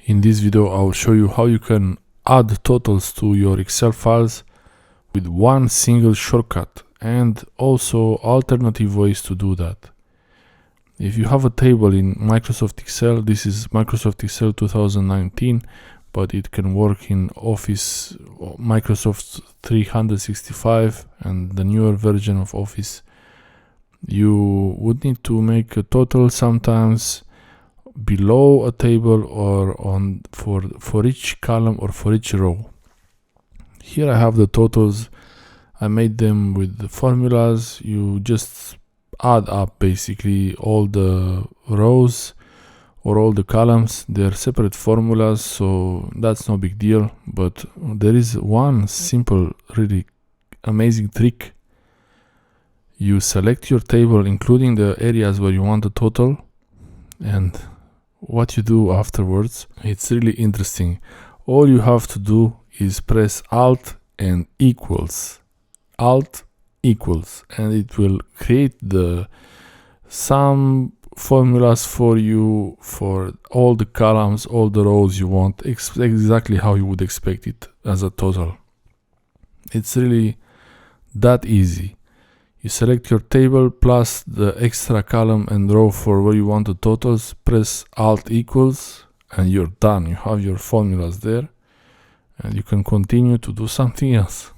In this video I will show you how you can add totals to your Excel files with one single shortcut, and also alternative ways to do that. If you have a table in Microsoft Excel, this is Microsoft Excel 2019, but it can work in Office Microsoft 365 and the newer version of Office. You would need to make a total sometimes below a table or on for each column or for each row. Here I have the totals. I made them with the formulas. You just add up basically all the rows or all the columns. They're separate formulas, so that's no big deal. But there is one simple, really amazing trick. You select your table, including the areas where you want the total, and what you do afterwards, it's really interesting. All you have to do is press Alt and equals. Alt equals, and it will create some formulas for you for all the columns, all the rows you want, exactly how you would expect it as a total. It's really that easy. You select your table plus the extra column and row for where you want the totals, press Alt equals, and you're done. You have your formulas there, and you can continue to do something else.